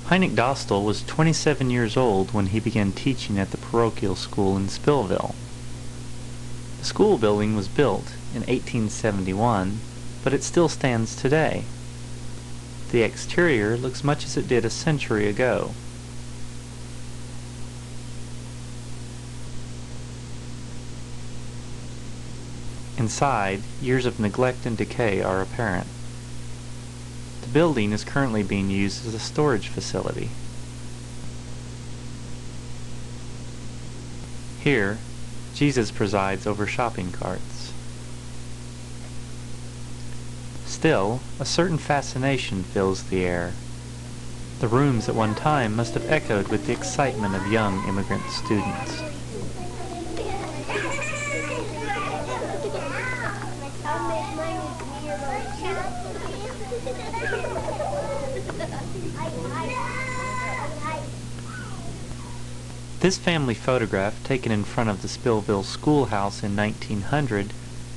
Hynek Dostal was 27 years old when he began teaching at the parochial school in Spillville. The school building was built in 1871, but it still stands today. The exterior looks much as it did a century ago. Inside, years of neglect and decay are apparent. The building is currently being used as a storage facility. Here, Jesus presides over shopping carts. Still, a certain fascination fills the air. The rooms at one time must have echoed with the excitement of young immigrant students. This family photograph, taken in front of the Spillville schoolhouse in 1900,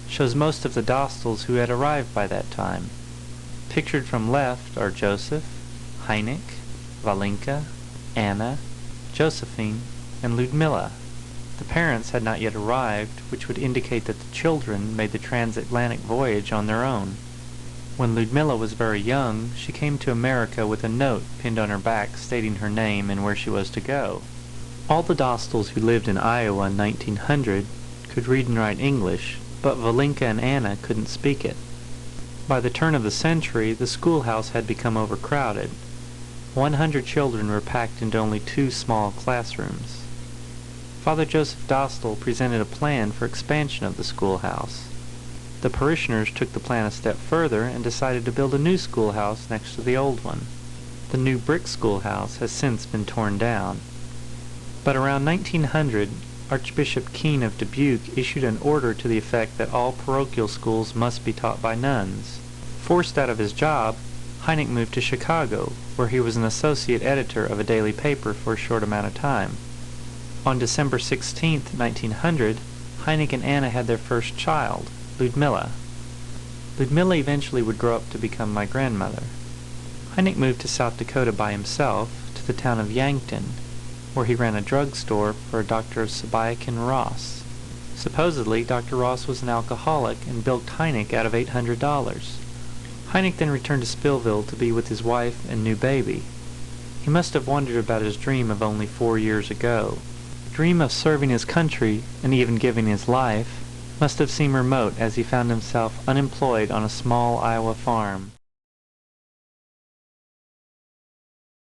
shows most of the Dostals who had arrived by that time. Pictured from left are Joseph, Hynek, Valinka, Anna, Josephine, and Ludmilla. The parents had not yet arrived, which would indicate that the children made the transatlantic voyage on their own. When Ludmilla was very young, she came to America with a note pinned on her back stating her name and where she was to go. All the Dostals who lived in Iowa in 1900 could read and write English, but Valinka and Anna couldn't speak it. By the turn of the century, the schoolhouse had become overcrowded. 100 children were packed into only 2 small classrooms. Father Joseph Dostal presented a plan for expansion of the schoolhouse. The parishioners took the plan a step further and decided to build a new schoolhouse next to the old one. The new brick schoolhouse has since been torn down. But around 1900, Archbishop Keene of Dubuque issued an order to the effect that all parochial schools must be taught by nuns. Forced out of his job, Hynek moved to Chicago, where he was an associate editor of a daily paper for a short amount of time. On December 16, 1900, Hynek and Anna had their first child, Ludmilla. Ludmilla eventually would grow up to become my grandmother. Hynek moved to South Dakota by himself, to the town of Yankton, where he ran a drugstore for a Dr. Sabiakin Ross. Supposedly, Dr. Ross was an alcoholic and bilked Hynek out of $800. Hynek then returned to Spillville to be with his wife and new baby. He must have wondered about his dream of only 4 years ago. The dream of serving his country, and even giving his life, must have seemed remote as he found himself unemployed on a small Iowa farm.